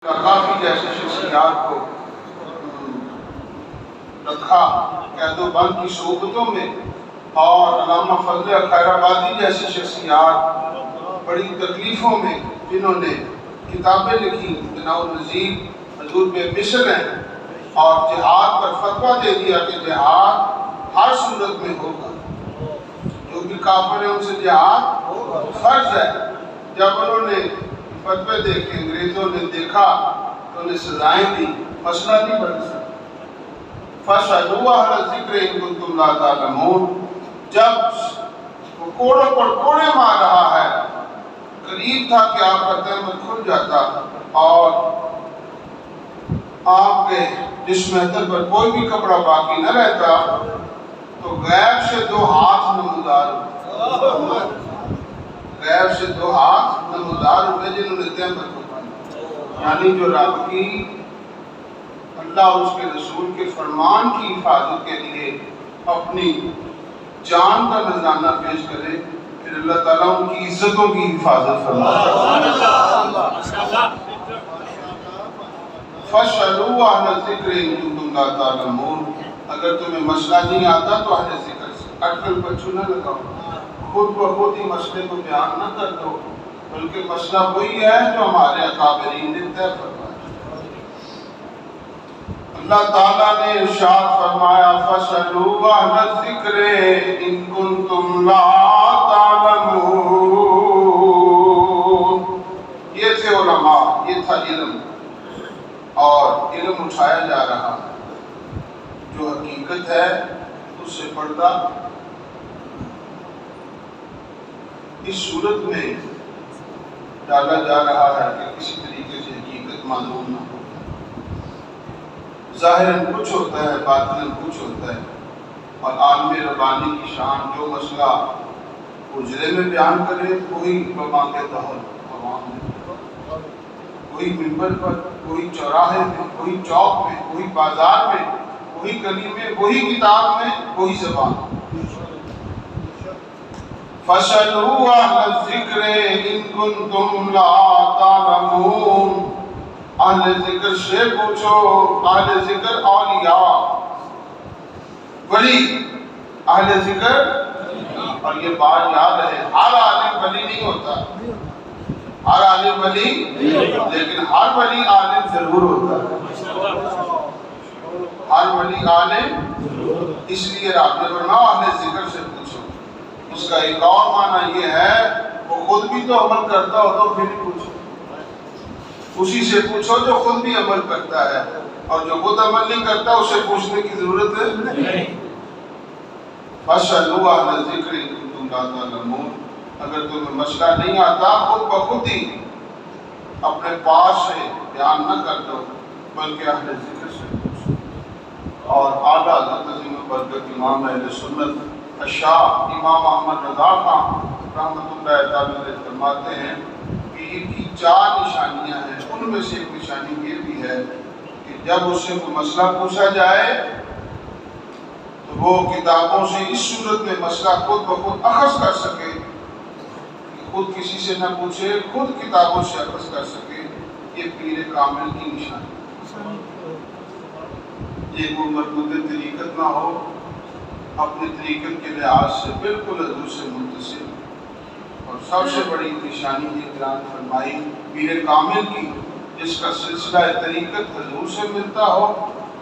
کافی جیسے شخصیات کو رکھا قید و بند کی صحبتوں میں، اور علامہ فضل خیر آبادی جیسی شخصیات بڑی تکلیفوں میں جنہوں نے کتابیں لکھی، بناء النظیر حضور بے مثل ہیں، اور جہاد پر فتویٰ دے دیا کہ جہاد ہر صورت میں ہوگا، جو بھی کافر ہیں ان سے جہاد فرض ہے۔ جب انہوں نے فتوے دے کے انگریزوں نے دیکھا تو انہیں سزائیں دی، مسئلہ نہیں بن سکتا۔ فَاسْأَلُوا أَهْلَ الذِّكْرِ إِن كُنتُمْ لَا تَعْلَمُونَ، جب وہ کوڑوں پر کوڑے مار رہا ہے، قریب تھا کہ آپ کا تہمت کھل جاتا اور آپ کے جسم اطہر پر کوئی بھی کپڑا باقی نہ رہتا، تو غیب سے دو ہاتھ نمودار ہوئے، غیب سے دو ہاتھ نمودار ہوئے جنہوں نے تہمت کو پایا، یعنی جو رب کی اللہ اور اس کے رسول کے فرمان کی حفاظت کے لیے اپنی جان کا نذرانہ پیش کرے، پھر اللہ تعالیٰ ان کی عزتوں کی حفاظت فرماتا ہے۔ فَاسْأَلُوا أَهْلَ الذِّكْرِ إِن كُنتُمْ لَا تَعْلَمُونَ، اگر تمہیں مسئلہ نہیں آتا تو اہل ذکر سے اٹکل پر چنا لگاؤ، خود بخود ہی مسئلے کو بیان نہ کر دو، بلکہ مسئلہ وہی ہے جو ہمارے اکابرین نے طے فرمایا۔ اللہ تعالیٰ نے ارشاد فرمایا فَاسْأَلُوا أَهْلَ الذِّكْرِ إِن كُنتُمْ لَا تَعْلَمُونَ، یہ تھے علماء، یہ تھا علم، اور علم اٹھایا جا رہا ہے، جو حقیقت ہے اس سے پردہ اس صورت میں ڈالا جا رہا ہے کہ کسی طریقے سے حقیقت معلوم نہ ہو، ظاہراً کچھ ہوتا ہے، باطناً کچھ ہوتا ہے، اور عالم ربانی کی شان جو مسئلہ حجرے میں بیان کرے وہی بمانگ دہل عوام میں، وہی منبر پر، وہی چوراہے میں، وہی چوک میں، وہی بازار میں، وہی گلی میں، وہی کتاب میں، وہی زبان۔ فَاسْأَلُوا أَهْلَ الذِّكْرِ إِن كُنتُمْ لَا تَعْلَمُونَ، اہل ذکر سے پوچھو، اہل ذکر اولیاء ولی، اہل ذکر، اور یہ بات یاد ہے، ہر عالم ولی نہیں ہوتا، ہر عالم ولی، لیکن ہر ولی عالم ضرور ہوتا ہے، ہر ولی عالم، اس لیے رب نے فرمایا اہل ذکر سے پوچھو۔ اس کا ایک اور معنی یہ ہے وہ خود بھی تو عمل کرتا ہو تو پھر بھی پوچھو، اسی سے پوچھو جو خود بھی عمل کرتا ہے، اور جو خود عمل نہیں کرتا اسے پوچھنے کی ضرورت نہیں۔ فَاسْأَلُوا أَهْلَ الذِّكْرِ إِن كُنتُمْ لَا تَعْلَمُونَ، اگر تمہیں مسئلہ نہیں آتا خود بخود ہی اپنے پاس سے بیان نہ کر دو، بلکہ اہل ذکر سے پوچھو۔ اور اعلیٰ حضرت عظیم البرکت امام اہل سنت شاہ امام احمد رضا خان رحمۃ اللہ تعالی فرماتے ہیں کہ ان کی 4 نشانیاں ہیں، ان میں سے ایک نشانی یہ بھی ہے کہ جب اس سے کوئی مسئلہ پوچھا جائے تو وہ کتابوں سے اس صورت میں مسئلہ خود بخود اخذ کر سکے، کہ خود کسی سے نہ پوچھے، خود کتابوں سے اخذ کر سکے، یہ پیر کامل کی نشانی۔ یہ کوئی مردود طریقت نہ ہو، اپنے طریقت کے لحاظ سے بالکل حضور سے متصل، اور سب سے بڑی نشانی یہ بیان فرمائی پیر کامل کی، جس کا سلسلہ طریقت حضور سے ملتا ہو،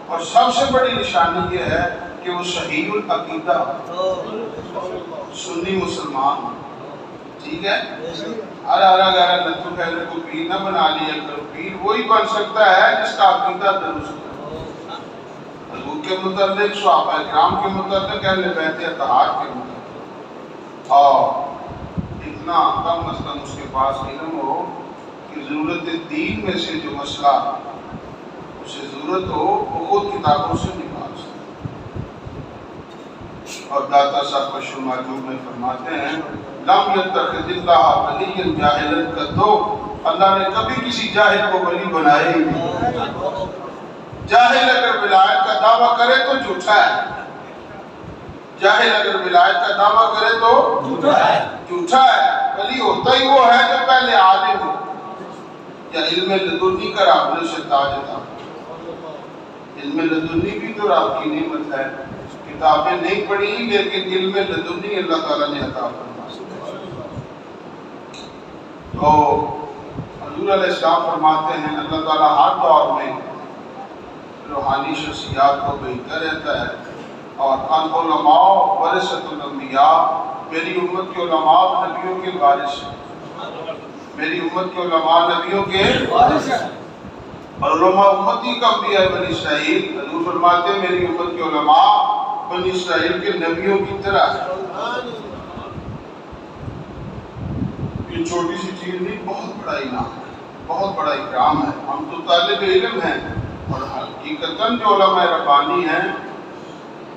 اور سب سے بڑی نشانی یہ ہے کہ وہ صحیح العقیدہ سنی مسلمان ہو، ٹھیک ہے؟ ارا لطو خیرے کو پیر نہ بنا لیا کرو، پیر وہی بن سکتا ہے جس کا عقیدہ درست ہے، حضور کے متعلق، صحابہ کرام کے متعلق، اہل بیت اطہار کے متعلق، اور اتنا کم از کم اس کے پاس علم ہو کہ ضرورت دین میں سے جو مسئلہ اسے ضرورت ہو وہ خود کتابوں سے نکال سکے۔ اور داتا صاحب بشر معجوب میں فرماتے ہیں لم یتخذ اللہ ولیا جاہلا قط، اللہ نے کبھی کسی جاہل کو ولی بنائے ہی نہیں۔ جاہل اگر ولایت کا دعویٰ کرے تو جھوٹا ہے، جاہل اگر ولایت کا دعویٰ کرے تو جھوٹا ہے، ولی ہوتا ہی وہ ہے جو پہلے عالم ہو، یا علم لدنی کا رابطے سے تاج تھا؟ علم لدنی بھی تو آپ کی نعمت ہے، کتابیں نہیں پڑھی لیکن علم لدنی اللہ تعالیٰ نے عطا فرمایا۔ تو حضور علیہ السلام فرماتے ہیں اللہ تعالیٰ ہر دور میں روحانی شخصیات کو بھیجتا رہتا ہے، اور العلماء ورثۃ الانبیاء، میری امت کے علماء نبیوں کے وارث ہیں، میری امت کے علماء نبیوں کے وارث ہیں، اور علماء امتی کا انبیاء بنی اسرائیل، حضور فرماتے ہیں میری امت کے علماء بنی اسرائیل کے نبیوں کی طرح ہے۔ یہ چھوٹی سی چیز نہیں، بہت بڑا انعام ہے، بہت بڑا اکرام ہے۔ ہم تو طالب علم ہیں، اور حقیقتاً جو علماء ربانی ہیں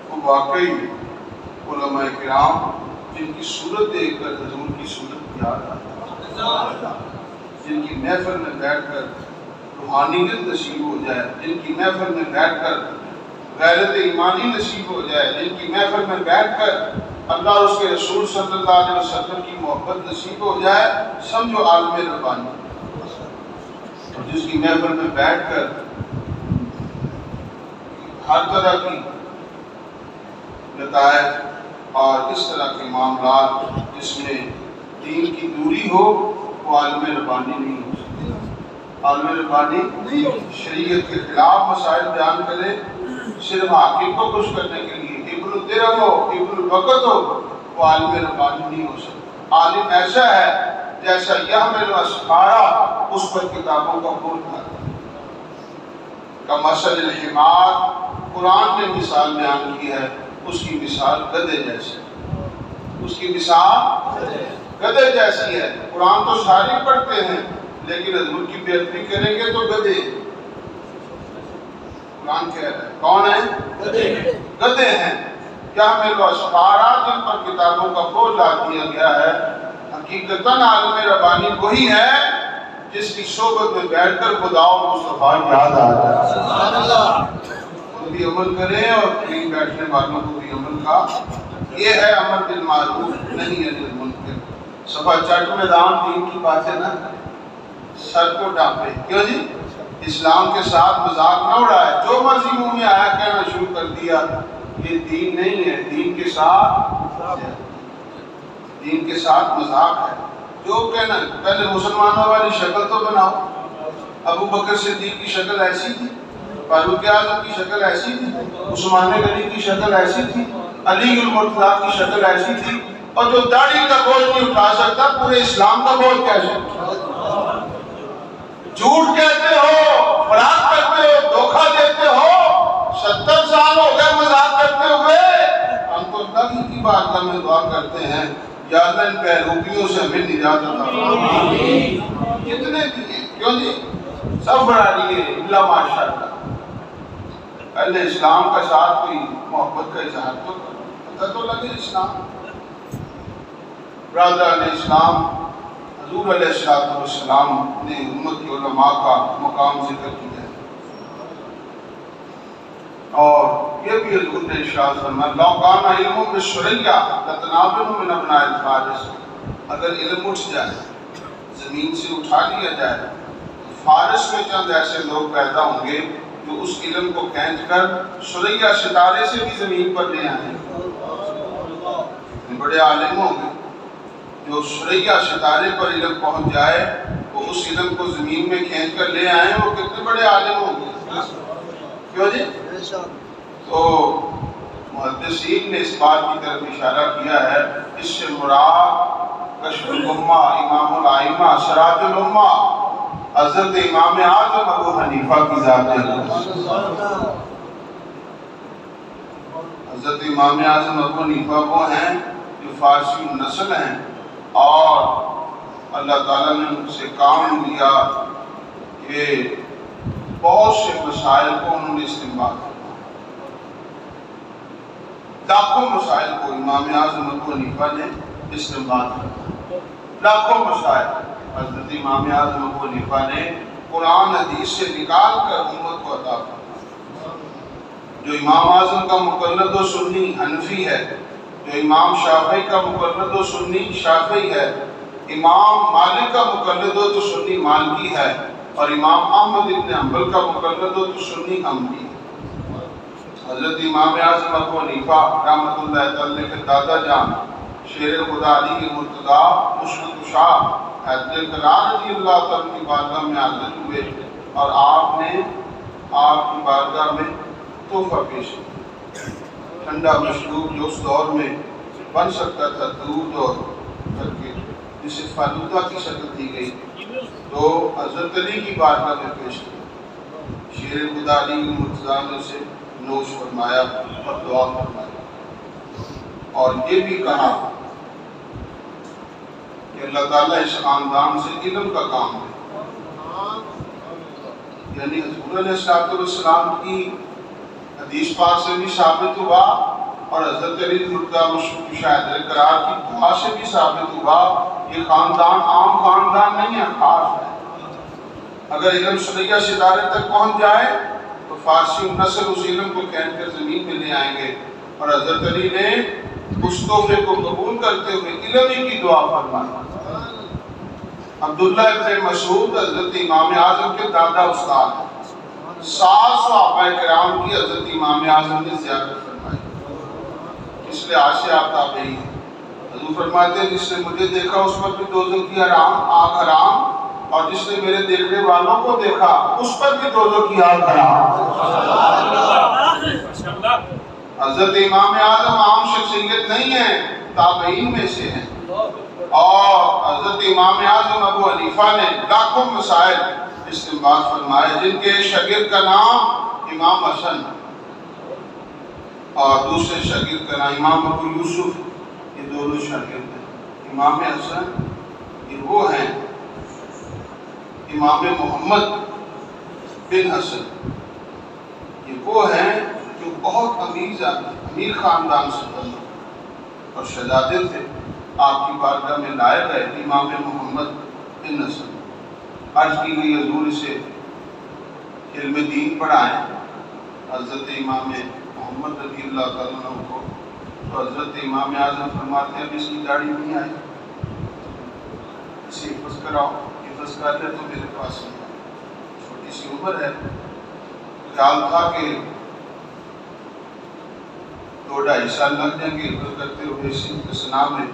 وہ واقعی علماء کرام جن کی صورت دیکھ کر حضور کی صورت یاد آتی ہے، جن کی محفل میں بیٹھ کر روحانیت نصیب ہو جائے، جن کی محفل میں بیٹھ کر غیرت ایمانی نصیب ہو جائے، جن کی محفل میں بیٹھ کر اللہ اور اس کے رسول صلی اللہ علیہ وسلم کی محبت نصیب ہو جائے، سمجھو عالم ربانی۔ اور جس کی محفل میں بیٹھ کر ہر طرح کی لطائف اور اس طرح کے معاملات جس میں دین کی دوری ہو، وہ عالم ربانی نہیں ہو سکتی۔ عالم ربانی شریعت کے خلاف مسائل بیان کرے صرف حاکم کو خوش کرنے کے لیے، ابن الدرہم ہو، ابن الوقت ہو، وہ عالم ربانی نہیں ہو سکتا۔ عالم ایسا ہے جیسا یحمل اسفارا، اس پر کتابوں کا بول تھا، کمثل الحمار، قرآن نے مثال بیان کی ہے، اس کی مثال گدھے جیسی، اس کی مثال گدھے جیسی ہے۔ قرآن تو سارے پڑھتے ہیں لیکن حضور کی بے ادبی کریں گے تو گدھے۔ قرآن کہہ رہا ہے کون ہے؟ گدھے ہیں۔ یحمل اسفارا، جن پر کتابوں کا بوجھ ڈال دیا گیا ہے۔ حقیقتاً عالم ربانی وہی ہے جس کی صحبت میں بیٹھ کر خدا و مصطفیٰ یاد آ جائے، بھی عمل کریں اور کہیں بیٹھنے والوں کو بھی عمل کا، یہ ہے امر بالمعروف نہیں انل المنکر۔ صفحہ چٹ میدان دین کی باتیں نہ سر کو ڈانپے، کیوں جی؟ اسلام کے ساتھ مذاق نہ اڑائے، جو مرضی منہ میں آیا کہنا شروع کر دیا، یہ دین نہیں ہے۔ دین کے ساتھ مذاق ہے۔ جو کہنا، پہلے مسلمانوں والی شکل تو بناؤ۔ ابو بکر صدیق کی شکل ایسی تھی، فاروق اعظم کی شکل ایسی تھی، عثمان غنی کی شکل ایسی تھی، علی المرتضیٰ کی شکل ایسی تھی، اور جو داڑھی کا بوجھ نہیں اٹھا سکتا پورے اسلام کا بوجھ کیسے؟ جھوٹ کہتے ہو، فراق کرتے ہو، دھوکہ دیتے ہو، 70 سال ہو گئے مذاق کرتے ہوئے۔ ہم تو اللہ کی بارگاہ میں دعا کرتے ہیں یا اللہ ان بہروپیوں سے ہمیں نجات عطا فرمائے۔ کتنے دیے، کیوں جی؟ سب بڑھا دیے اللہ ماشاءاللہ۔ پہلے اسلام کا ساتھ کوئی محبت کا اظہار تو پتہ تو لگے اسلام۔ برادران اسلام، حضور علیہ السلام نے امت کے علماء کا مقام ذکر کیا ہے، اور یہ بھی حضور نے ارشاد فرمایا لو کان علم بالشریا لتنابن من ابناء الفارس، اگر علم اٹھ جائے، زمین سے اٹھا لیا جائے، فارس میں چند ایسے لوگ پیدا ہوں گے جو اس علم کو کھینچ کر سریا ستارے سے بھی زمین پر لے آئیں گے۔ بڑے عالم ہوں گے جو سریا ستارے پر علم پہنچ جائے، وہ اس علم کو زمین میں کھینچ کر لے آئیں، وہ کتنے بڑے عالم ہوں گے۔ کیوں جی؟ تو محدثین نے اس بات کی طرف اشارہ کیا ہے، اس سے مراد کشف الامہ، امام الائمہ، سراج الامہ حضرت امام اعظم ابو حنیفہ کی ذات ہے۔ حضرت امام اعظم ابو حنیفہ وہ ہیں جو فارسی نسل ہیں، اور اللہ تعالیٰ نے ان سے کام لیا کہ بہت سے مسائل کو انہوں نے استنباط کیا۔ لاکھوں مسائل کو امام اعظم ابو حنیفہ نے استنباط کیا، لاکھوں مسائل حضرت امام اعظم ابو حنیفہ نے قرآن حدیث سے نکال کر امت کو عطا فرمایا۔ جو امام اعظم کا مقلد و سنی حنفی ہے، جو امام شافعی کا مقلد و سنی شافعی ہے، امام مالک کا مقلد و سنی مالکی ہے، اور امام احمد ابن حنبل کا مقلد ہو تو سنی ہم بھی. حضرت امام اعظم ابو حنیفہ رحمۃ اللہ تعالی کے دادا جان شیر خدا علی مرتضیٰ مشرق شاہ حیدر کرار رضی اللہ تعالیٰ کی بارگاہ میں حاضر ہوئے اور آپ نے آپ کی بارگاہ میں تحفہ پیش کیا. ٹھنڈا مشروب جو اس دور میں بن سکتا تھا دودھ اور جسے فالودہ کی شکل دی گئی تو حضرت علی کی بارگاہ میں پیش کیا. شیر خدا علی مرتضیٰ نے اسے نوش فرمایا اور دعا فرمائی اور یہ بھی کہا کہ اللہ تعالیٰ اس خاندان سے علم کا کام ہے. یعنی حضور علیہ السلام کی حدیث پاک سے بھی ثابت ہوا اور حضرت علی مرتضیٰ مشرق شاہ قرار کی دعا سے بھی ثابت ہوا یہ خاندان عام خاندان نہیں ہے، خاص ہے. اگر علم شرعیہ ستارے تک پہنچ جائے تو فارسی نسل اس علم کو کھینچ کر زمین میں لے آئیں گے. اور حضرت علی نے اس تحفے کو قبول کرتے ہوئے علم ہی کی دعا فرمائی. عبداللہ ابن مسعود حضرت امام اعظم کے دادا استاد ہیں. 7 صحابہ کرام کی حضرت امام اعظم نے زیارت فرمائی. اس لحاظ سے آپ تابعی ہیں. حضور فرماتے ہیں جس نے مجھے دیکھا اس پر بھی دوزخ کی آگ حرام اور جس نے میرے دیکھنے والوں کو دیکھا اس پر بھی دوزخ کی آگ حرام. حضرت امام اعظم عام شخصیت نہیں ہے، تابعین میں سے ہیں. اور حضرت امام اعظم ابو حنیفہ نے لاکھوں مسائل استنباط فرمائے جن کے شاگرد کا نام امام حسن اور دوسرے شاگرد کا نام امام ابو یوسف. یہ دونوں شاگرد ہیں. امام حسن یہ وہ ہیں امام محمد بن حسن، یہ وہ ہیں جو بہت امیر خاندان سے تعلق اور شہزادے تھے. آپ کی بارگاہ میں لائے گئے امام محمد بن حسن. عرض کی گئی حضور سے علم دین پڑھائیں. حضرت امام محمد رضی اللہ تعالیٰ عنہ کو تو حضرت امام اعظم فرماتے ہیں اب اس کی داڑھی نہیں آئی، اسے حفظ کراؤ. حفظ کر لے تو میرے پاس نہیں آئے. چھوٹی سی عمر ہے. خیال تھا کہ 2-2.5 سال لگ جائیں گے حفظ کرتے ہوئے. اسی سنا میں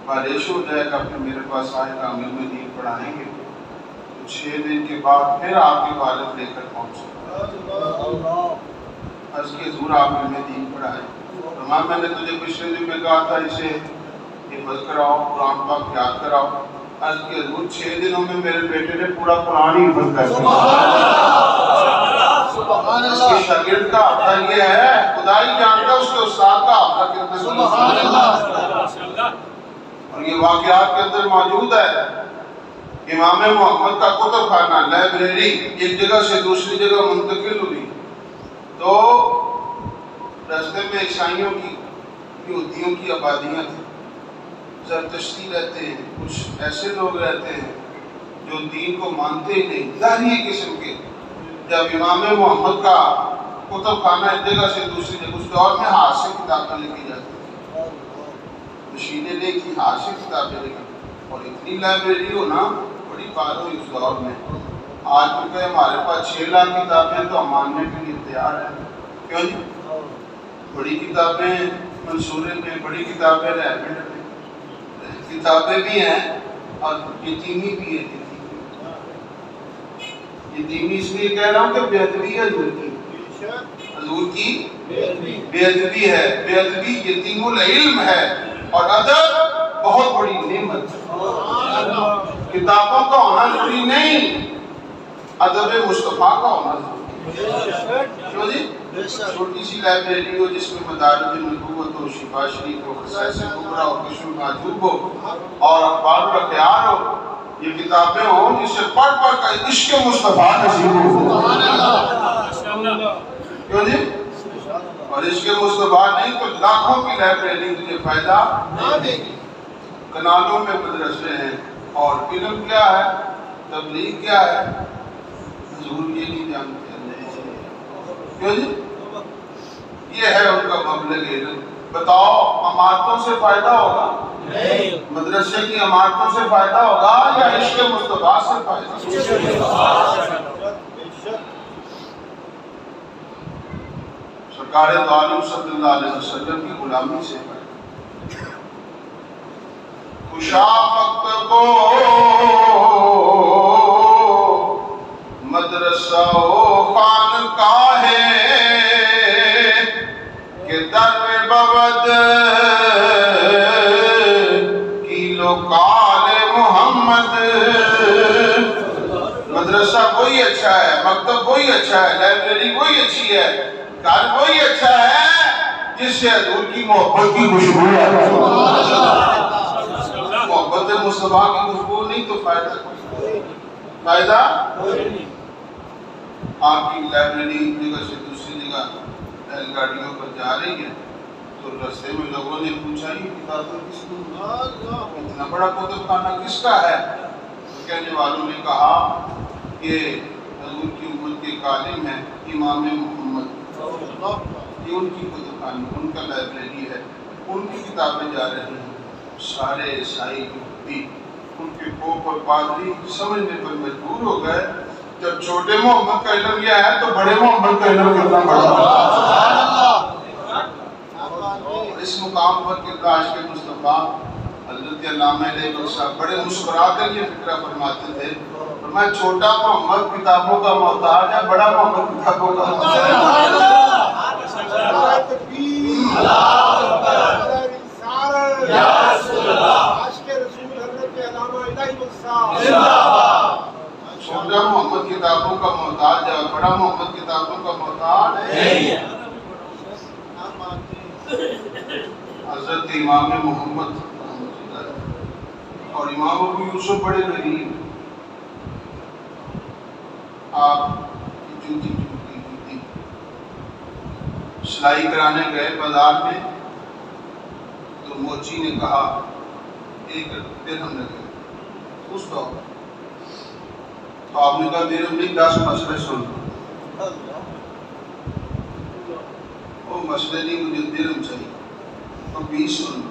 بارش ہو جائے گا پھر میرے پاس آئے گا، ہم علم دین پڑھائیں گے. 6 دن کے بعد پھر آپ کے والد لے کر پہنچے. عرض کی حضور آپ علم دین پڑھائیں. فرمایا میں نے تجھے پچھلے دن میں کہا تھا اسے حفظ کراؤ، قرآن پاک یاد کراؤ. عرض کی حضور 6 دنوں میں میرے بیٹے نے پورا قرآن ہی حفظ کر دیا. اس کے شاگرد کا حافظہ یہ ہے، خدا ہی جانتا اس کے استاد کا حافظہ کتنا. اور یہ واقعات کے اندر موجود ہے. امام محمد کا کتب خانہ لائبریری ایک جگہ سے دوسری جگہ منتقل ہوئی تو راستے میں عیسائیوں کی یہودیوں کی آبادیاں تھیں. زرتشتی رہتے ہیں، کچھ ایسے لوگ رہتے ہیں جو دین کو مانتے ہی نہیں، ظاہری قسم کے. جب امام محمد کا کتب خانہ ایک جگہ سے دوسری جگہ، اس دور میں ہاتھ سے کتابیں لکھی جاتی تھیں، مشینیں نہیں تھیں، ہاتھ سے کتابیں لکھی. اور اتنی لائبریری ہونا بڑی بات ہوئی اس دور میں. آج کیونکہ ہمارے پاس 6 لاکھ کتابیں تو ہم ماننے کے لیے تیار ہیں. کیوں جی؟ بڑی کتابیں منصورے میں، بڑی کتابیں ریپڈ میں، کتابیں بھی ہیں اور یتیمی بھی ہے. یتیمی اس لیے کہہ رہا ہوں کہ بے ادبی ہے حضور کی بے ادبی ہے. بے ادبی یتیم العلم ہے اور ادب بہت بڑی نعمت. کتابوں کا ہونا ضروری نہیں، ادب مصطفیٰ کا ہونا ضروری ہے. چھوٹی سی لائبریری ہو جس میں مدارج النبوت ہو، شفا شریف ہو، خصائص کبریٰ ہو، کشف المحجوب ہو اور اخبار الاخیار ہو. یہ کتابیں ہوں جس سے پڑھ پڑھ کر عشق مصطفیٰ نصیب ہو. کیوں جی؟ اور عشق مصطفیٰ نہیں تو لاکھوں کی لائبریری تجھے فائدہ نہ دے گی. کنالوں میں مدرسے ہیں اور علم کیا ہے، تبلیغ کیا ہے، حضور یہ نہیں جانتے. کیوں جی؟ یہ ہے ان کا مبلغ علم. بتاؤ عمارتوں سے فائدہ ہوگا؟ مدرسے کی عمارتوں سے فائدہ ہوگا یا عشق مصطفیٰ سے فائدہ؟ سرکار دو عالم صلی اللہ علیہ وسلم کی غلامی سے خوشا مکتبو مدرسہ و خانقاہ کہ در بود کیلو کال محمد. مدرسہ وہی اچھا ہے، مکتب وہی اچھا ہے، لائبریری وہی اچھی ہے، گھر وہی اچھا ہے جس سے حضور کی محبت کی خوشبو ہے. محبت مصطفیٰ کی خوشبو نہیں تو فائدہ آپ کی لائبریری ایک جگہ سے دوسری جگہ بیل گاڑیوں پر جا رہی ہے تو رستے میں لوگوں نے پوچھا یہ کتابیں کس کو، اتنا بڑا کتب خانہ کس کا ہے؟ تو کہنے والوں نے کہا کہ حضور کی امت کے کالم ہیں امام محمد، یہ ان کی کتب خانہ، ان کا لائبریری ہے، ان کی کتابیں جا رہی ہیں. سارے عیسائی یہودی ان کے کوپ اور پادری سمجھنے پر مجبور ہو گئے جب چھوٹے محمد کا علم یہ ہے تو بڑے محمد کا علم کتنا بڑا. اس مقام پر کہ عاشق مصطفیٰ حضرت علامہ علیہ بخش صاحب بڑے مسکرا کر یہ فکرہ فرماتے تھے، فرمایا چھوٹا محمد کتابوں کا محتاج ہے، بڑا محمد کتابوں کا محتاج ہے. چھوٹا محمد کتابوں کا محتاج ہے، بڑا محمد کتابوں کا محتاج نہیں ہے. حضرت امام محمد اور امام ابو یوسف بڑے غریب، آپ کی جوتی ٹوٹی ہوئی تھی، سلائی کرانے گئے بازار میں تو موچی نے کہا ایک درہم لگے اس کو، تو آپ نے کہا درہم نہیں 10 مسئلے سن لو. وہ مسئلے نہیں، مجھے درہم چاہیے، تو 20 سن لو،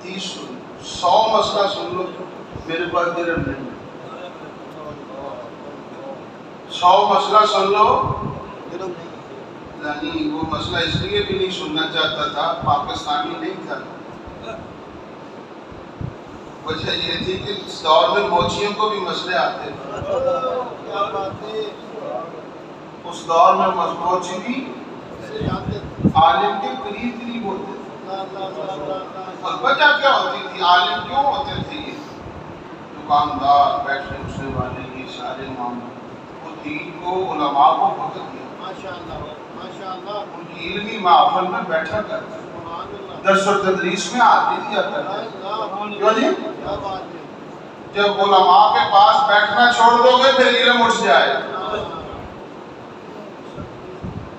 30 سن لو، 100 مسئلہ سن لو، میرے پاس درہم نہیں. 100 مسئلہ سن لو، یعنی وہ مسئلہ اس لیے بھی نہیں سننا چاہتا تھا، پاکستانی نہیں تھا. وجہ یہ تھی کہ اس دور میں موچیوں کو بھی مسئلے آتے تھے، اس دور میں موچی بھی عالم کے قریب ہوتے تھے. اور وجہ کیا ہوتی تھی، عالم کیوں ہوتے تھے؟ یہ دکاندار، بیٹھنے اٹھنے والے، یہ سارے معاملے وہ دین کو، علماء کو وقت دیا، ان کی علمی محفل میں بیٹھا کرتے، درس و تدریس میں آتی دیا کرتے. کیوں نہیں؟ جب علماء کے پاس بیٹھنا چھوڑ دو گے پھر علم اٹھ جائے.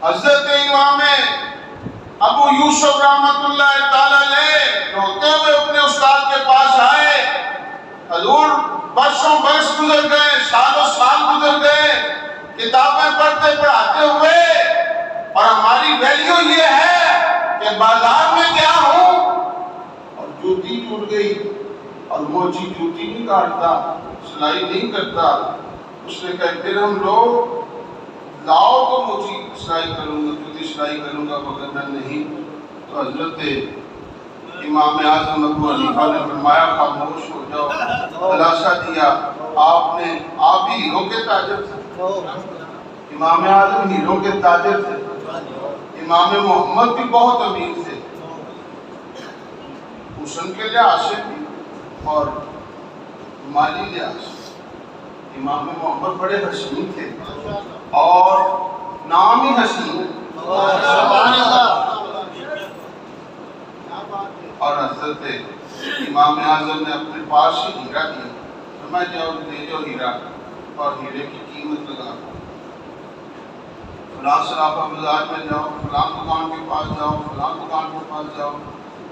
حضرت امام ابو یوسف رحمۃ اللہ تعالی علیہ روتے ہوئے اپنے استاد کے پاس آئے. حضور برسوں برس گزر گئے، سالوں سال گزر گئے کتابیں پڑھتے پڑھاتے ہوئے، اور ہماری ویلیو یہ ہے کہ بازار میں گیا ہوں اور جوتی ٹوٹ گئی اور موچی جوتی نہیں کاٹتا، سلائی نہیں کرتا. اس نے کہا پھر ہم لوگ لاؤ تو موچی سلائی کروں گا، جوتی سلائی کروں گا، وغیرہ نہیں. تو حضرت امام اعظم ابو حنیفہ نے فرمایا خاموش ہو جاؤ. خلاصہ دیا آپ نے، آپ بھی ہیروں کے تاجر تھے، امام اعظم ہیروں کے تاجر تھے، امام محمد بھی بہت امیر تھے، حسن کے لحاظ سے بھی اور مالی لحاظ سے. امام محمد بڑے حسین تھے اور نام ہی حسین ہے. اور حضرت امام اعظم نے اپنے پاس ہی ہیرا دیا، فرمایا جاؤ لے جاؤ ہیرا اور ہیرے کی قیمت لگا، فلاں صرافہ بازار میں جاؤ، فلاں دکان کے پاس جاؤ، فلاں دکان کے پاس جاؤ.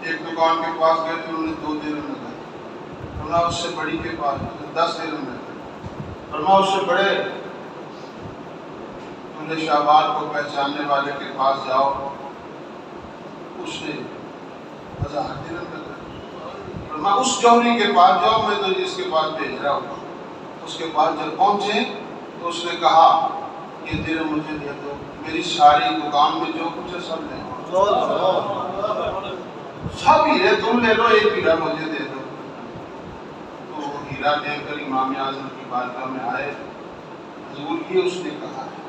ایک دکان کے پاس گئے تو انہوں نے 2 درہم لگائے. فرمایا اس سے بڑی کے پاس 10 درہم لگائے. فرمایا اس سے بڑے تمہیں شہباد کو پہچاننے والے کے پاس جاؤ، اس نے 1000 درہم لگائے. میں اس جوہری کے پاس جاؤ، میں تو جس کے پاس بھیج رہا ہوں۔ اس کے پاس جب پہنچے تو اس نے کہا یہ درہم مجھے دے دو، میری ساری دکان میں جو کچھ ہے سب لے لو، سب ہیرے تم لے لو، ایک ہیرا مجھے دے دو۔ تو وہ ہیرا لے کر امام اعظم کی بارگاہ میں آئے، حضور یہ اس نے کہا ہے،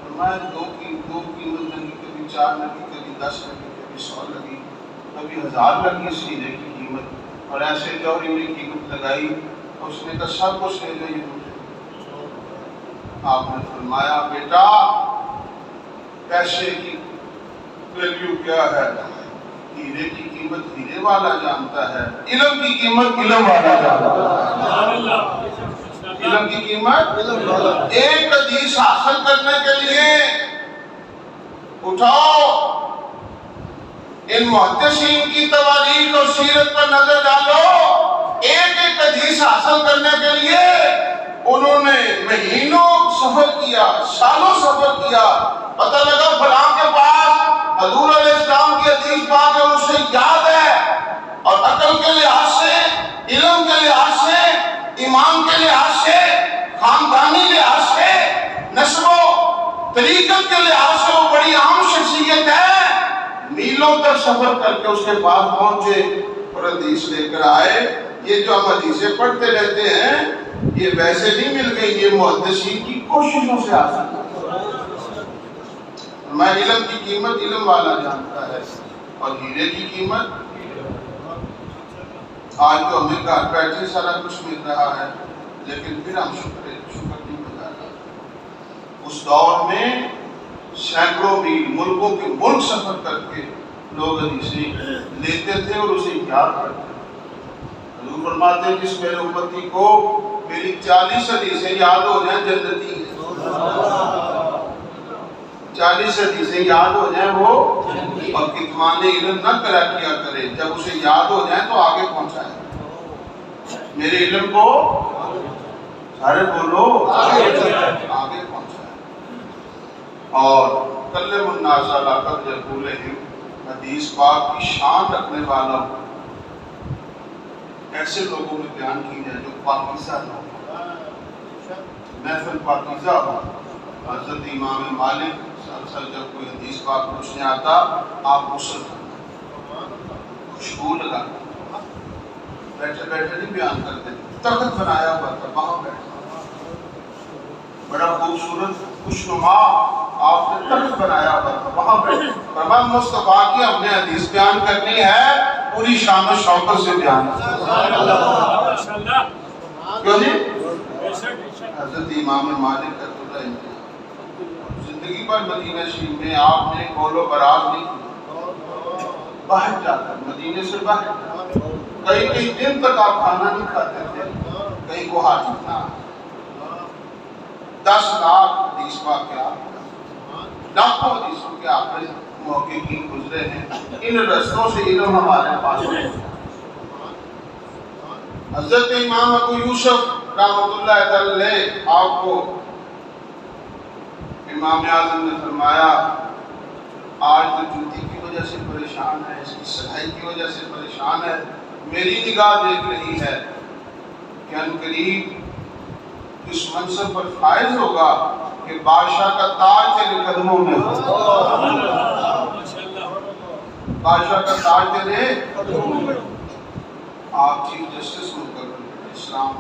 فرمایا دو قیمت لگی، کبھی 4 لگی، کبھی 10 لگی، کبھی 100 لگی، کبھی 1000 لگی اس ہیرے کی قیمت، اور ایسے جوہری میں قیمت لگائی۔ اس نے کہا سب کچھ لے لو یہ مجھے۔ آپ نے فرمایا بیٹا پیسے کی ویلیو کیا ہے؟ ہیرے کی قیمت ہیرے والا جانتا ہے، علم کی قیمت علم والا جانتا ہے۔ علم کی قیمت ایک حدیث حاصل کرنے کے لیے اٹھاؤ، ان محدثین کی تواریخ اور سیرت پر نظر ڈالو، ایک حدیث حاصل کرنے کے لیے انہوں نے مہینوں سفر کیا، سالوں سفر کیا، پتہ لگا فلاں کے پاس حضور علیہ السلام کی حدیث پاک ہے، اسے یاد ہے، اور عقل کے لحاظ سے، علم کے لحاظ سے، ایمان کے لحاظ سے، خاندانی لحاظ سے، نسب و طریقت کے لحاظ سے وہ بڑی عام شخصیت ہے۔ میلوں تک سفر کر کے اس کے پاس پہنچے اور حدیث لے کر آئے۔ یہ جو ہم حدیثیں پڑھتے رہتے ہیں یہ ویسے نہیں مل گئی، یہ محدثین کی کوششوں سے حاصل ہے۔ میں علم کی قیمت علم والا جانتا ہے، اور ہیرے کی قیمت آج تو ہمیں گھر بیٹھے سارا کچھ مل رہا ہے، لیکن پھر ہم شکر نہیں بتا رہے۔ اس دور میں سینکڑوں میل ملکوں کے ملک سفر کر کے لوگ حدیثیں لیتے تھے اور اسے یاد کرتے تھے۔ حضور فرماتے ہیں جس میرے امتی کو میری 40 حدیثیں یاد ہو جائیں جنتی ہے، 40 حدیثیں یاد ہو جائیں وہ، اور کتمان علم نہ کرا کیا کرے، جب اسے یاد ہو جائیں تو آگے پہنچائے میرے علم کو، سارے بولو آگے پہنچائے۔ اور کلم الناس علی قدر قولہم، حدیث پاک کی شان رکھنے والا ایسے لوگوں میں بیان کی جائے جو پاکیزہ لوگ، محفل پاکیزہ ہو۔ حضرت امام مالک سلسل جب کوئی حدیث پاک پوچھنے آتا، آپ غسل کرنا، خوشبو لگا، بیٹھے بیٹھے نہیں بیان کرتے، تخت بنایا ہوا تھا وہاں بیٹھے، بڑا خوبصورت خوشنما آپ نے تخت بنایا ہوا تھا وہاں بیٹھے، فرمان مصطفیٰ کی ہم نے حدیث بیان کرنی ہے پوری شان و شوکت سے بیان کیوں جی؟ حضرت امام مالک رحمۃ اللہ زندگی پر مدینہ شریف میں آپ نے قول و براز نہیں کی، باہر جا کر مدینے سے باہر کئی دن تک آپ کھانا نہیں کھاتے تھے، کہیں کو حاجت نہ، 10 لاکھ حدیث پاک کے آپ لاکھوں حدیثوں کے آپ نے محققین گزرے ہیں، ان رستوں سے علم ہمارے پاس ہے۔ حضرت امام ابو یوسف رحمۃ اللہ علیہ آپ کو امام اعظم نے فرمایا آج تو جوتی کی وجہ سے پریشان ہے، اس کی سلائی کی وجہ سے پریشان ہے، میری نگاہ دیکھ رہی ہے کہ عنقریب اس منصب پر فائز ہوگا کہ بادشاہ کا تاج تیرے قدموں میں ہو، بادشاہ کا تاج تیرے قدموں میں ہو۔ آپ چیف جسٹس مقرر اسلام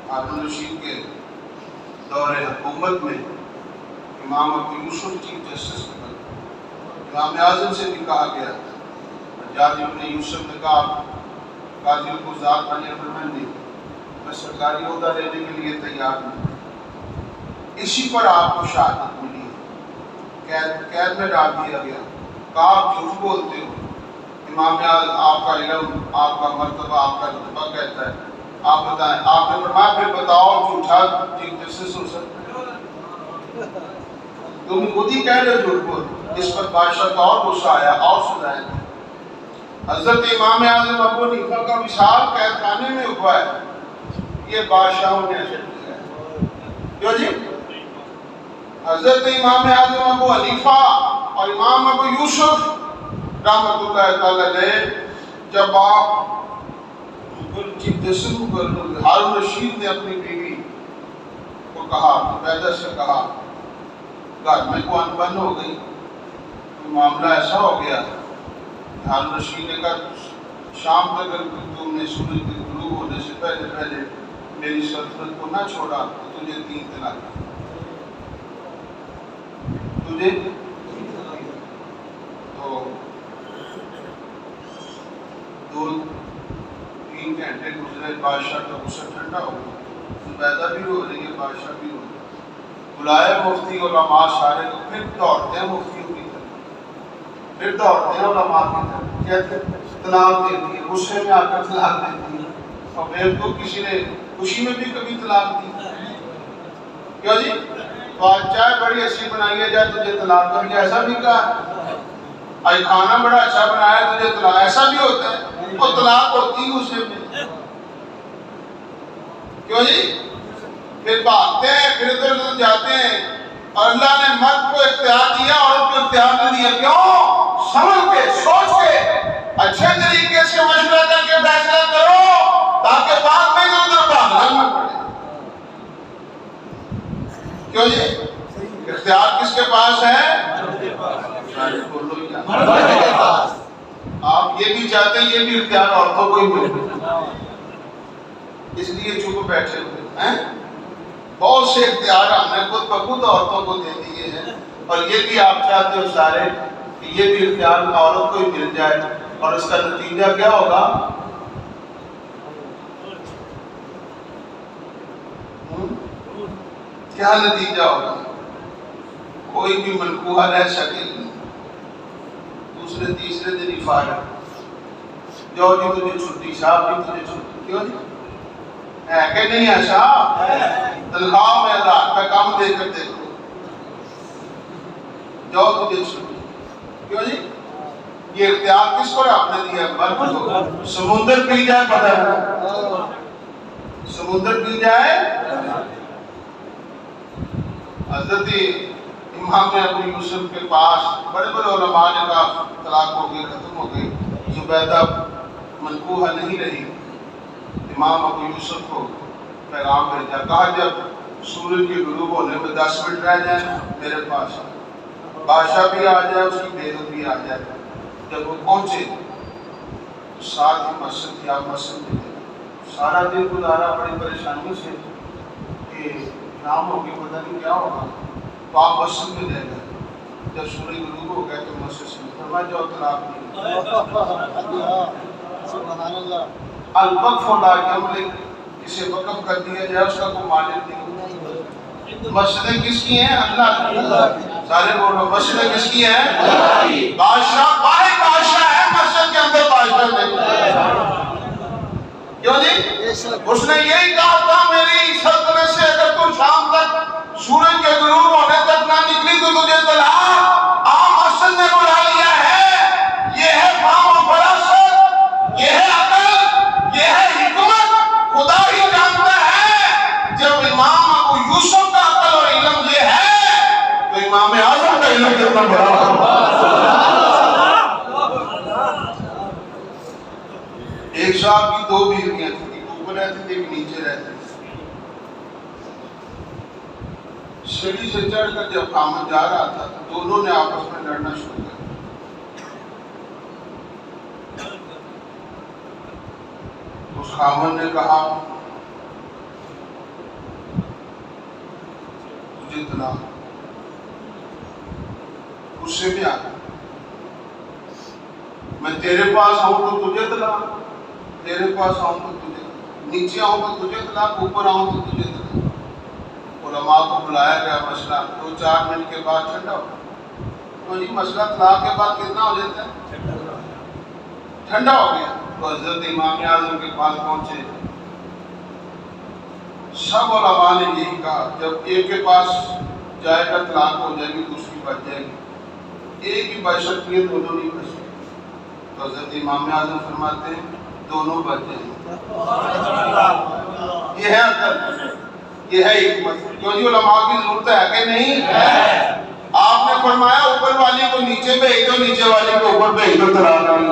ہارون رشید کے دور حکومت میں امام ابو یوسف چیف جسٹس مقرر، امام اعظم سے بھی کہا گیا، حجاج ابن یوسف نے کہا قاضی کو ذات بنے فرمائیں، میں سرکاری عہدہ لینے کے لیے تیار نہیں۔ اسی پر آپ کو شہادت ملی، قید میں ڈال دیا گیا، کہا آپ جھوٹ بولتے ہو، امام اعظم آپ کا علم، آپ کا مرتبہ، آپ کا رتبہ کہتا ہے، آپ بتائیں۔ آپ نے فرمایا پھر بتاؤ جھوٹا چیف جسٹس ہو سکتا ہے؟ تم خود ہی کہہ رہے جھوٹ بول۔ اس پر بادشاہ کا اور غصہ آیا اور سنائے۔ حضرت امام اعظم ابو حنیفہ کا وصال قید خانے میں ہوا ہے، یہ بادشاہوں نے ایسے کیا ہے کیوں جی؟ حضرت امام اعظم ابو حنیفہ اور امام ابو یوسف رحمۃ اللہ تعالی علیہ جب آپ چیف جسٹس ہارون رشید نے اپنی بیوی کو کہا، زبیدہ سے کہا، گھر میں کو انبن ہو گئی، معاملہ ایسا ہو گیا، ہارون رشید نے کہا شام تک اگر تم نے سورج کے غروب ہونے سے پہلے پہلے میری سلطنت کو نہ چھوڑا تو تجھے 3 طلاق، تجھے تو 2-3 گھنٹے گزرے، بادشاہ کا غصہ ٹھنڈا ہو گیا، زبیدہ بھی ہو رہی ہے، بادشاہ بھی ہو رہی ہے، بلائے مفتی علماء سارے کو، پھر دوڑتے ہیں مفتیوں کی طرف، پھر دوڑتے ہیں علماء کی طرف، کہتے ہیں طلاق دے دی، غصے میں آ کر طلاق دے دی، اور بیوقوف کسی نے خوشی میں بھی کبھی طلاق دی، کیوں جی؟ چائے بڑی اچھی بنائی ہے جائے تجھے طلاق کر دیا، ایسا بھی کہا، آج کھانا بڑا اچھا بنایا ہے تجھے طلاق، ایسا بھی ہوتا ہے، وہ طلاق ہوتی غصے میں، کیوں جی؟ پھر بھاگتے ہیں، پھر ادھر ادھر جاتے ہیں، اور اللہ نے مرد کو اختیار دیا، عورت کو اختیار نہ دیا، کیوں؟ سمجھ کے، سوچ کے، اچھے طریقے سے مشورہ کر کے فیصلہ کرو تاکہ بعد میں ادھر ادھر بھاگنا نہ پڑے، کیوں جی؟ اختیار کس کے پاس ہے؟ آپ یہ بھی چاہتے ہیں یہ بھی اختیار عورتوں کو ہی ملے، اس لیے چپ بیٹھے ہوئے ہیں، بہت سے اختیار ہم نے خود بخود عورتوں کو دے دیے ہیں، اور یہ بھی آپ چاہتے ہو سارے کہ یہ بھی اختیار عورت کو ہی مل جائے، اور اس کا نتیجہ کیا ہوگا؟ کیا نتیجہ ہوگا؟ کوئی بھی منقوہ رہ سکے، دوسرے تیسرے دن ہی فارغ، جو جی تجھے چھٹی، صاحب جی تجھے چھٹی، کیوں جی؟ ہے کہ نہیں ایسا؟ تنخواہ میں اللہ کا کام دے کر دیکھو، جو تجھے چھٹی، کیوں جی؟ یہ اختیار کس کو آپ نے دیا؟ مرد کو۔ سمندر پی جائے پتہ ہے، سمندر پی جائے۔ حضرت امام ابو یوسف کے پاس بڑے بڑے علماء نے کہا طلاق ہو گئی، ختم ہو گئی، زبیدہ منقوہ نہیں رہی، امام ابو یوسف کو پیغام بھیجا، کہا جب سورج کے غروب ہونے میں 10 منٹ رہ جائیں میرے پاس، بادشاہ بھی آ جائے، اس کی بیگم بھی آ جائے۔ جب وہ پہنچے ساتھ ہی مسجد تھی، آپ مسجد میں سارا دن گزارا بڑی پریشانی سے کہ شام ہوگی پتہ نہیں کیا ہوگا، تو آپ مسجد میں لے گئے، جب سورج غروب ہو گئے تو مسجد سے فرمایا جاؤ طلاق نہیں، الوقف لا یملک، اسے وقف کر دیا جائے، اس کا کوئی مالک نہیں۔ مسجدیں کس کی ہیں؟ اللہ کی۔ سارے بولو مسجدیں کس کی ہیں؟ بادشاہ، واحد بادشاہ ہے مسجد کے اندر، بادشاہ نہیں، کیوں جی؟ اس نے یہی کہا تھا میری سلطنت سے اگر تو شام تک سورج کے غروب ہونے تک نہ نکلی تو تجھے طلاق۔ عام مسجد نے بلا لیا ہے، یہ ہے فہم و فراست، یہ ہے عقل، یہ ہے حکمت، خدا ہی جانتا ہے۔ جب امام ابو یوسف کا عقل اور علم یہ ہے تو امام اعظم کا علم کتنا بڑا ہوگا۔ ایک صاحب کی 2 بیویاں تھیں، ایک اوپر رہتی تھی ایک نیچے رہتی تھی، سیڑھی سے چڑھ کر جب خامن جا رہا تھا تو دونوں نے آپس میں لڑنا شروع کر دیا۔ اس خامن نے کہا تجھے طلاق، غصے میں آ گیا، میں تیرے پاس آؤں تو تجھے طلاق، تیرے پاس آؤں تو تجھے، نیچے آؤں تو تجھے طلاق، اوپر آؤں تو تجھے طلاق۔ علماء کو بلایا گیا، مسئلہ 2-4 منٹ کے بعد ٹھنڈا ہو گیا۔ تو یہ مسئلہ طلاق کے بعد کتنا ہو جاتا ہے؟ ٹھنڈا ہو گیا۔ تو حضرت امام اعظم کے پاس پہنچے، سب علماء نے یہی کہا جب ایک کے پاس جائے گا طلاق ہو جائے گی، دوسری بچ جائے گی، ایک ہی بچ سکتی ہے، دونوں نہیں بچ سکتی۔ تو حضرت امام اعظم فرماتے ہیں دونوں بچ جائیں گے۔ یہ ہے عقل، یہ ہے حکمت۔ کیوں جی علماء کی ضرورت ہے کہ نہیں؟ آپ نے فرمایا اوپر والی کو نیچے بھیج دو، نیچے والی کو اوپر بھیج دو، طلاق نہیں۔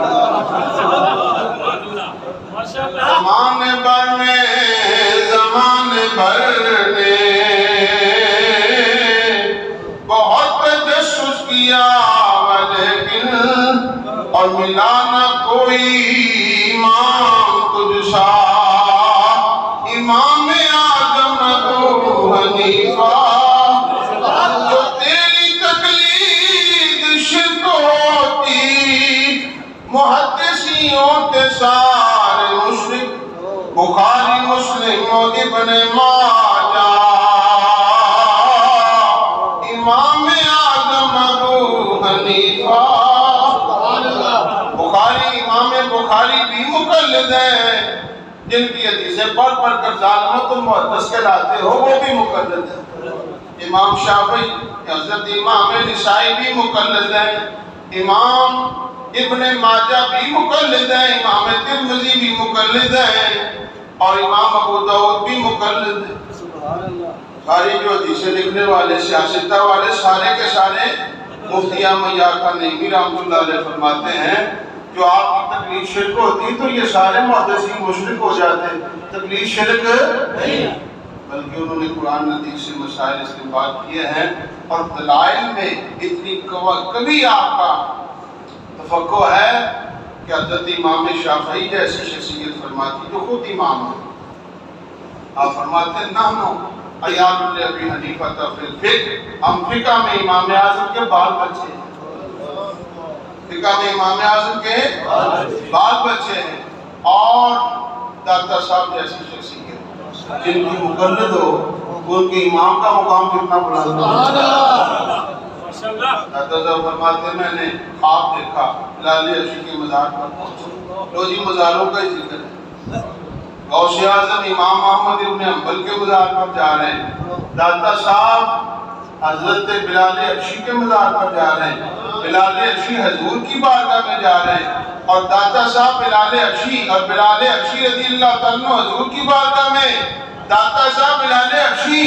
زمانے بھر میں بہت تجسس کیا لیکن اور ملا نہ کوئی امام تجھ سا امام اعظم ابو حنیفہ جو تیری تقلید شرک ہوتی محدثیوں کے سارے مشرک بخاری مسلم و ابن ماجہ امام اعظم ابو حنیفہ امام بخاری بھی مقلد ہیں جن کی حدیثیں پڑھ پڑھ کر ظالمت و محدث کہلاتے ہو وہ بھی مقلد ہیں امام شافعی حضرت امام نسائی بھی مقلد ہیں امام ابن ماجہ بھی مقلد ہیں امام ترمذی بھی مقلد ہیں اور امام ابو داؤد بھی مقلد ہیں سارے جو حدیثیں لکھنے والے سیاستہ والے سارے کے سارے مفتی احمد یارکا نعیمی رحمۃ اللہ علیہ فرماتے ہیں جو آپ کی تقلید شرک ہوتی تو یہ سارے محدثین مشرک ہو جاتے تقلید شرک نہیں بلکہ انہوں نے قرآن حدیث سے مسائل استنباط کیے ہیں اور دلائل میں اتنی کبھی آپ کا تفقع ہے کہ حضرت امام شافعی جیسی شخصیت فرماتی جو خود امام ہے آپ فرماتے ہیں نحنو عیال ابی حنیفہ فی الفقہ ہم فقہ میں امام اعظم کے بال بچے ہیں فقہ میں امام اعظم کے بال بچے ہیں اور داتا صاحب جیسی شخصیت جن کی مقلد ہو ان کے امام کا مقام کتنا بلند ہے داتا صاحب فرماتے ہیں میں نے خواب دیکھا بلال عشی کے مزار پر پہنچا لو جی مزاروں کا ہی ذکر ہے غوث اعظم امام احمد ابن حنبل کے مزار پر جا رہے ہیں داتا صاحب حضرت بلال عشی کے مزار پر جا رہے ہیں بلال عشی حضور کی بارگاہ میں جا رہے ہیں اور داتا صاحب بلال عشی اور بلال عشی رضی اللہ تعالیٰ حضور کی بارگاہ میں داتا صاحب بلال عشی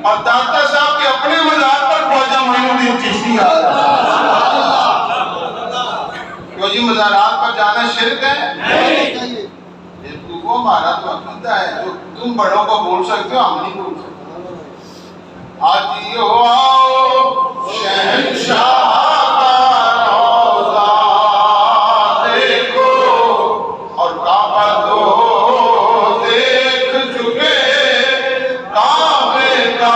اور داتا صاحب کے اپنے مزار پر خواجہ معین الدین چشتی آ رہا کیوں جی مزارات پر جانا شرک ہے نہیں وہ ہمارا تو عقیدہ ہے جو تم بڑوں کو بول سکتے ہو ہم نہیں بول سکتے آتی ہو آؤ شہنشاہ کا روضہ دیکھو اور کعبہ تو دیکھ چکے کعبے کا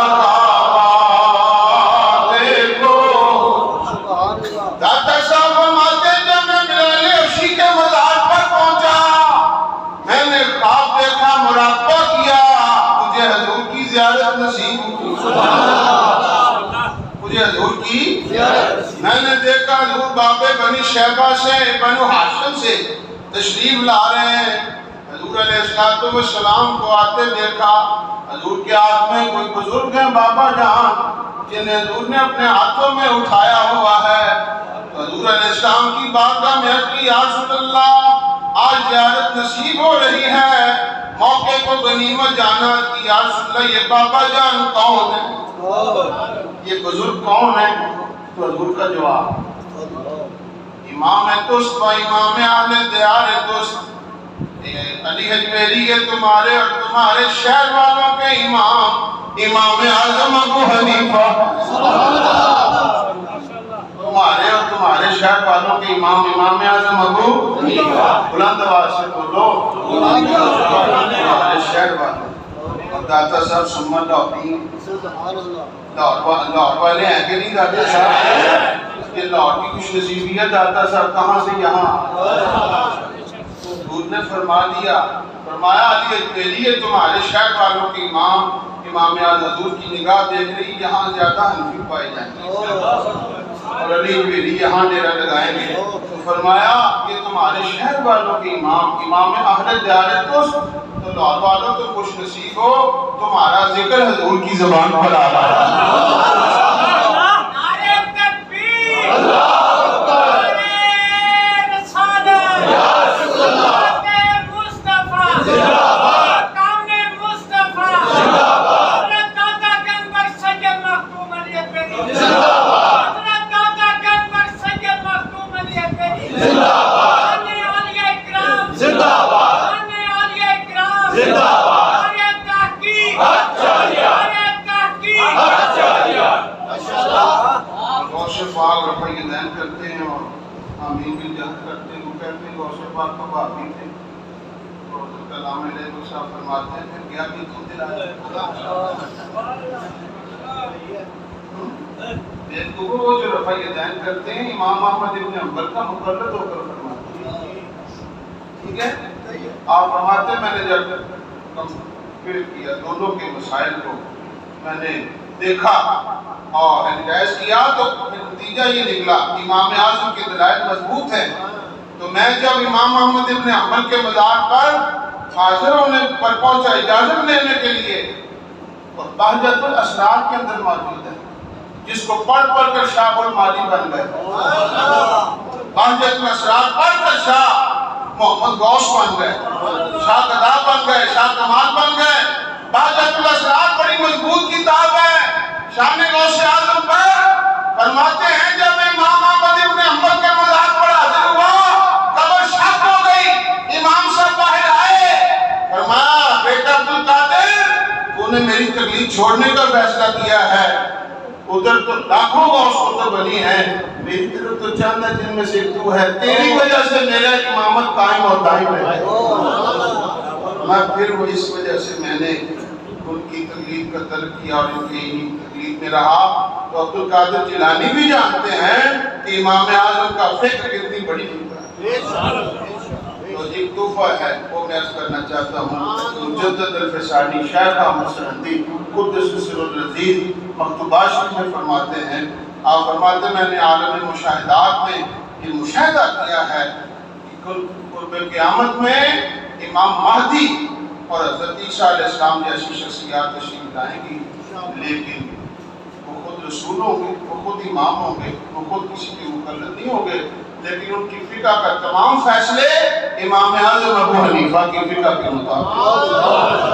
کعبہ دیکھو داتا صاحب فرماتے ہیں جب میں بلال عشی کے مزار پر پہنچا میں نے خواب دیکھا مراقبہ کیا مجھے حضور کی زیارت نصیب ہوئی مجھے حضور کی میں نے دیکھا حضور باب بنی شیبہ سے بنو ہاشم سے تشریف لا رہے ہیں حضور علیہ السلام کو آتے دیکھا حضور کے ہاتھ میں کوئی بزرگ ہیں بابا جان جنہیں حضور نے اپنے ہاتھوں میں اٹھایا ہوا ہے حضور علیہ السلام کی بارگاہ میں عرض کی یا رسول اللہ آج زیارت نصیب ہو رہی ہے موقع کو غنیمت جانا کہ یا رسول اللہ یہ بابا جان کون ہے یہ بزرگ کون ہے تو حضور کا جواب امام توست و امام اہل دیار توست علی حجویری ہے تمہارے اور تمہارے شہر والوں کے امام امام اعظم ابو حنیفہ تمہارے اور تمہارے شہر والوں کے امام امام اعظم ابو بلند آواز سے بولو تمہارے شہر والوں اور داتا صاحب سمت لاہوری لاہور والے ہیں کہ نہیں داتا صاحب یہ لاہور کی کچھ نصیبیت داتا صاحب کہاں سے یہاں حضور نے فرما دیا فرمایا علی حجویری ہے تمہارے شہر والوں کے امام امام اعظم حضور کی نگاہ دیکھ رہی یہاں زیادہ حنفی پائے جائیں گے اور علی حجویری یہاں ڈیرہ لگائیں گے تو فرمایا کہ تمہارے شہر والوں کے امام امام اہل دیار توست تو لاہور والوں تو خوش نصیب ہو تمہارا ذکر حضور کی زبان پر آ رہا ہے نعرہ تکبیر اللہ آمین بھی جہاں کرتے وہ کہتے ہیں غوث پاک کا بھابی تھے تو کلام علیہ صاحب فرماتے ہیں پھر کیا کہ تم دلایا وہ جو رفع یدین کرتے ہیں امام احمد ابن حنبل کا مقلد ہو کر فرماتے ہیں ٹھیک ہے آپ فرماتے ہیں میں نے جب کمپیئر کیا دونوں کے مسائل کو میں نے دیکھا اور انالائز کیا تو نتیجہ یہ نکلا امام اعظم کے دلائل مضبوط ہیں تو میں جب امام احمد ابن حنبل کے مزار پر حاضر ہونے پر پہنچا اجازت لینے کے لیے اور بہجت الاسرار کے اندر موجود ہے جس کو پڑھ پڑھ کر شاہ المالی بن گئے بہجت الاسرار پڑھ کر شاہ محمد غوث بن گئے شاہ گدا بن گئے شاہ کمال بن گئے بہجت الاسرار بڑی مضبوط کتاب ہے شان غوث اعظم پر فرماتے ہیں جب امام احمد ابن حنبل کے مزار پر حاضر ہوا قبر شک ہو گئی امام صاحب باہر آئے فرمایا بیٹا عبدالقادر تو نے میری تکلیف چھوڑنے کا فیصلہ کیا ہے ادھر تو لاکھوں غوث کتب بنی ہیں میری طرف تو چند ہے جن میں سے تو ہے تیری وجہ سے میرا امامت قائم اور دائم ہے میں پھر وہ اس وجہ سے میں نے ان کی تکلیف کا طلب کیا اور ان کی تکلیف میں رہا تو عبدالقادر جیلانی بھی جانتے ہیں کہ امام اعظم کا فکر کتنی بڑی فکر ہے تو ایک تحفہ ہے وہ میں عرض کرنا چاہتا ہوں مجدد الفسانی شیخ احمد سرہندی قدس سر العزیز مکتوبات میں فرماتے ہیں آپ فرماتے ہیں میں نے عالم مشاہدات میں یہ مشاہدہ کیا ہے کہ قرب قیامت میں امام مہدی اور حضرت عیسیٰ علیہ السلام جیسی شخصیات تشریف لائیں گی لیکن وہ خود رسول ہوں گے وہ خود امام ہوں گے وہ خود کسی کے مقلد نہیں ہوں گے لیکن ان کی فقہ کا تمام فیصلے امام اعظم ابو حنیفہ کی فقہ کے مطابق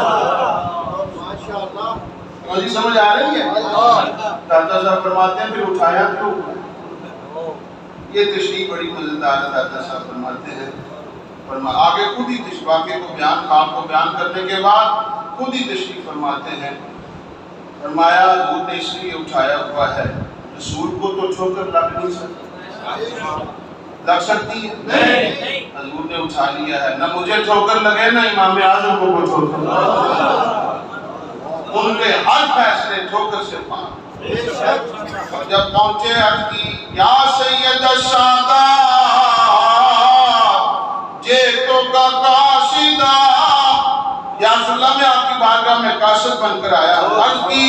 مجھے سمجھ آ رہی ہے دادا صاحب فرماتے ہیں پھر اٹھایا کیوں یہ تشریح بڑی مزیدار ہے دادا صاحب فرماتے ہیں آگے خود ہی واقعے کو بیان خواب کو بیان کرنے کے بعد خود ہی تشریح فرماتے ہیں فرمایا حضور نے اس لیے اٹھایا ہوا ہے رسول کو تو ٹھوکر لگ نہیں سکتی لگ سکتی ہے حضور نے اٹھا لیا ہے نہ مجھے ٹھوکر لگے نہ امام اعظم کو ٹھوکر لگے ان کے ہر فیصلے ٹھوکر سے پاک اور جب پہنچے عرض کی یا سید السادات جے تو کا قاصدہ یا رسول اللہ میں آپ کی بارگاہ میں قاصد بن کر آیا عرض کی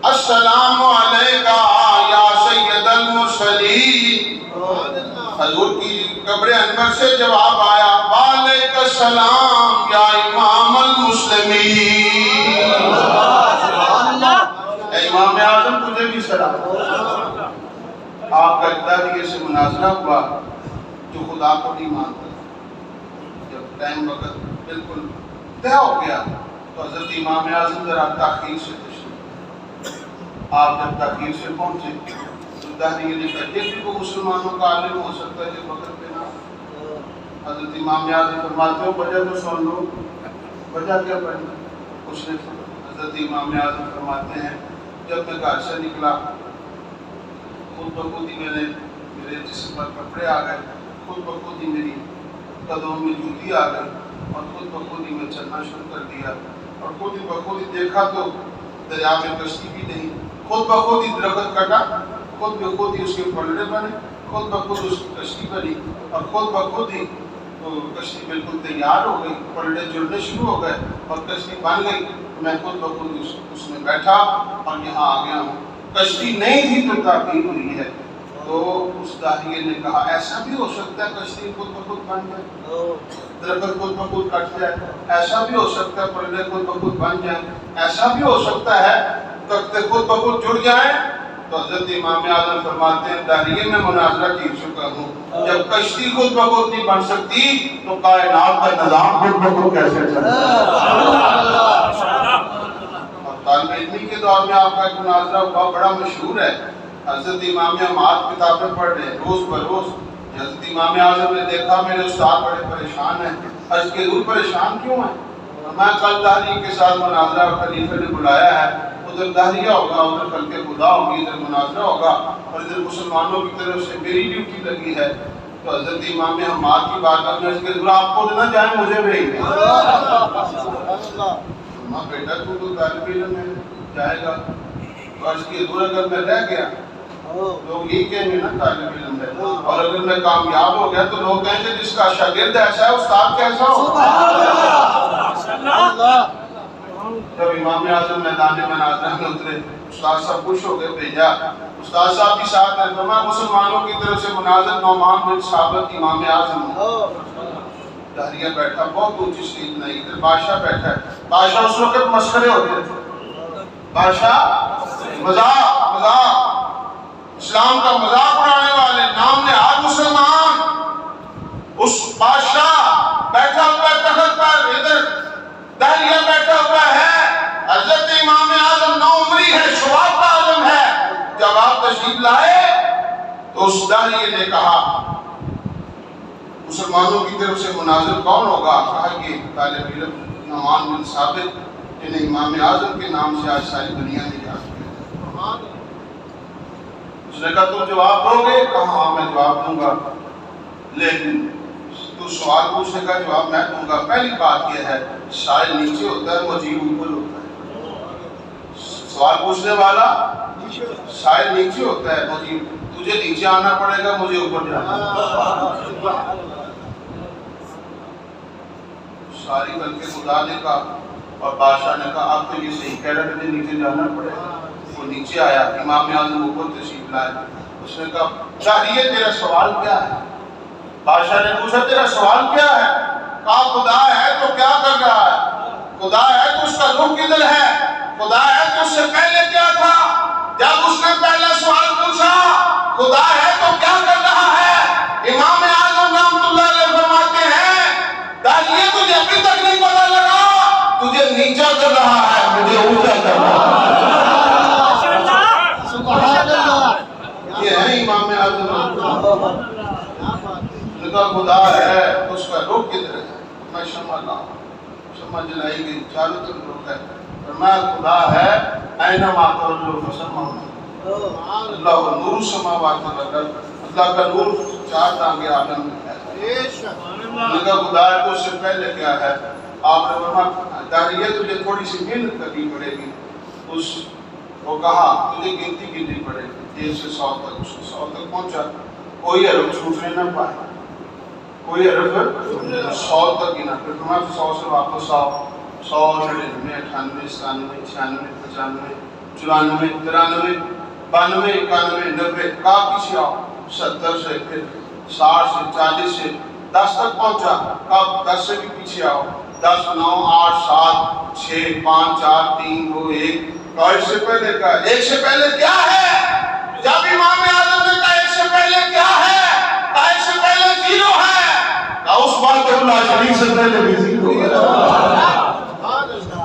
السلام علیکہ یا سید المرسلین حضور کی قبر انور سے جواب آیا وعلیکہ السلام یا امام المسلمین اے امام اعظم تجھے بھی سلام آپ کا اقتداریہ سے مناظرہ ہوا جو خدا کو نہیں مانتا جب ٹائم وقت بالکل طے ہو گیا تو حضرت امام اعظم ذرا تاخیر سے تشریف آپ جب تاخیر سے پہنچے تو دہریہ نے کہا یہ بھی وہ مسلمانوں کا عالم ہو سکتا ہے جب وقت پہ نہ حضرت امام اعظم فرماتے ہو وجہ تو سن لو وجہ کیا پڑھنا اس نے حضرت امام اعظم فرماتے ہیں جب میں گھر سے نکلا خود بخود ہی میرے جسم پر کپڑے آ گئے خود بخود ہی میری قدموں میں جوتی آ گئی اور خود بخود ہی میں چلنا شروع کر دیا اور خود ہی بخود ہی دیکھا تو دریا میں کشتی بھی نہیں خود بخود ہی درخت کٹا خود بخود ہی اس کے پلڑے بنے خود بخود اس کی کشتی بنی اور خود بخود ہی کشتی بالکل تیار ہو گئی پلڑے جڑنے شروع ہو گئے اور کشتی بن گئی میں خود بخود اس میں بیٹھا اور یہاں آ گیا ہوں کشتی نہیں تھی تو تاخیر ہوئی ہے تو اس داہیے نے کہا ایسا بھی ہو سکتا ہے کشتی خود بخود بن جائے درخت خود بخود کٹ جائے ایسا بھی ہو سکتا ہے پلڑے خود بخود بن جائیں ایسا بھی ہو سکتا ہے تختے خود بخود جڑ جائیں تو حضرت امام اعظم فرماتے ہیں داہیے میں مناظرہ جیت چکا ہوں جب کشتی خود بخود نہیں بن سکتی تو کائنات کا نظام خود بخود کیسے چلے اور طالب علمی کے دور میں آپ کا ایک مناظرہ ہوا بڑا مشہور ہے حضرت امام احمد کتابیں پڑھ رہے ہیں روز بروز حضرت امام اعظم نے دیکھا میرے استاد بڑے پریشان ہیں عرض کے دور پریشان کیوں ہیں میں کل دہری کے ساتھ مناظرہ خلیفہ نے بلایا ہے ادھر دہریہ ہوگا ادھر خلق خدا ہوگی ادھر مناظرہ ہوگا اور ادھر مسلمانوں کی طرف سے میری ڈیوٹی لگی ہے تو حضرت امام حماد کی بات کرنے اس کے ضرور آپ خود نہ جائیں مجھے بھیج دیں. بیٹا تو طالب علم میں جائے گا تو اس کی ضرور اگر میں رہ گیا لوگ یہ کہیں گے نا طالب علم ہے, اور اگر میں کامیاب ہو گیا تو لوگ کہیں گے جس کا شاگرد ایسا ہے استاد کیسا ہو. جب امام اعظم میدان مناظرہ میں اترے استاد صاحب خوش ہو کے بھیجا, استاد صاحب کی ساتھ ہے فرمایا مسلمانوں کی طرف سے مناظر نعمان بن ثابت امام اعظم. دہریہ بیٹھا بہت اونچی سیٹ نہیں, ادھر بادشاہ بیٹھا ہے. بادشاہ اس وقت مسخرے ہوتے تھے, بادشاہ مذاق اسلام کا مذاق اڑانے والے نام نہاد مسلمان. اس بادشاہ بیٹھا ہوا ہے تخت پر, ادھر دہریہ بیٹھا ہوا ہے. حضرت امام اعظم نو عمری ہے, شباب کا عالم ہے. جب آپ تشریف لائے تو اس داعیے نے کہا مسلمانوں کی طرف سے مناظر کون ہوگا؟ کہا کہ طالب علم نعمان بن ثابت جنہیں امام اعظم کے نام سے آج ساری دنیا میں یاد ہے. اس نے کہا تم جواب دو گے؟ کہا ہاں میں جواب دوں گا, لیکن تو سوال پوچھنے کا جواب میں دوں گا. پہلی بات یہ ہے شاعر نیچے ہوتا ہے مجیب اوپر ہوتا ہے. سوال پوچھنے والا شاعر نیچے ہوتا ہے مجیب, تجھے نیچے آنا پڑے گا مجھے اوپر جانا. شاعری بلکہ خدا نے کہا اور بادشاہ نے کہا آپ تو یہ صحیح کہہ رہے تھے نیچے جانا پڑے گا. وہ نیچے آیا, امام اعظم اوپر تشریف لائے. اس نے کہا چاہیے تیرا سوال کیا ہے؟ بادشاہ نے پوچھا تیرا سوال کیا ہے؟ کہا خدا ہے تو کیا کر رہا ہے, خدا ہے تو اس کا رخ کدھر ہے, خدا ہے تو اس سے پہلے کیا تھا. جب اس نے پہلا سوال پوچھا خدا ہے تو کیا کر رہا ہے, امام اعظم رحمۃ اللہ علیہ فرماتے ہیں داعیے تجھے ابھی تک نہیں پتا لگا, تجھے نیچا کر رہا ہے مجھے اونچا کر رہا ہے. یہ ہے امام اعظم. خدا ہے اس کا رخ کدھر ہے؟ میں شمع لاؤں, شمع جلائی گئی, چاروں طرف رخ ہے. فرمایا خدا ہے اینما تولوا فثم اللہ نور السماوات والارض, اللہ کا نور چار ٹانگے عالم میں ہے. خدا ہے تو اس سے پہلے کیا ہے؟ آپ نے فرمایا داعیہ تجھے تھوڑی سی محنت کرنی پڑے گی. اس کو کہا تجھے گنتی گننی پڑے گی 1 سے 100 تک. اس 100 تک پہنچا, کوئی حرف چھوٹنے نہ پائے, کوئی حرف 100 تک ہی نہ. پھر تمہیں 100 سے واپس آؤ, 100 99 98 97 96 95 94 93 92 91 90 کا پیچھے آؤ, 70 سے پھر 60 سے 40 سے 10 تک پہنچا. کب 10 سے بھی پیچھے آؤ, 10 9 8 7 6 5 4 3 2 1. ایک سے پہلے کا ایک سے پہلے کیا ہے؟ جب امام اعظم نے کہا ایک سے پہلے کیا ہے, ایک سے پہلے 0 ہے. اس بات اللہ شریف سے پہلے بھی 0 ہے.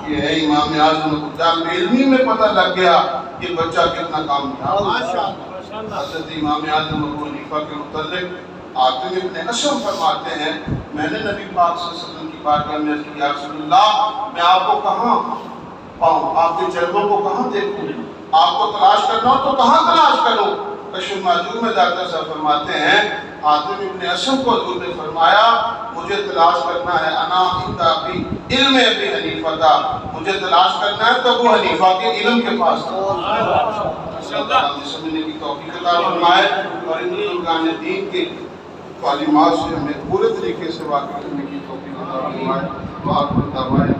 یہ ہے امام اعظم. جب علمی میں پتہ لگ گیا یہ بچہ کتنا کامیاب. حضرت امام اعظم ابو حنیفہ کے متعلق حاتم ابن اسم فرماتے ہیں میں نے نبی پاک صلی اللہ علیہ وسلم کی بارگاہ میں عرض کی یا رسول اللہ میں آپ کو کہاں پاؤں, آپ کے چہروں کو کہاں دیکھوں, آپ کو تلاش کرنا ہو تو کہاں تلاش کروں. کشف المحجوب میں داتا صاحب فرماتے ہیں حاتم ابن اسم کو حضور نے فرمایا مجھے تلاش کرنا ہے انا عند ابی علم ابی حنیفہ کا, مجھے تلاش کرنا ہے تو ابو حنیفہ کے علم کے پاس. سمجھنے کی توفیق عطا فرمائے اور ان بزرگان دین کے تعلیمات سے ہمیں پورے طریقے سے واقف کرنے کی توفیق عطا فرمائے.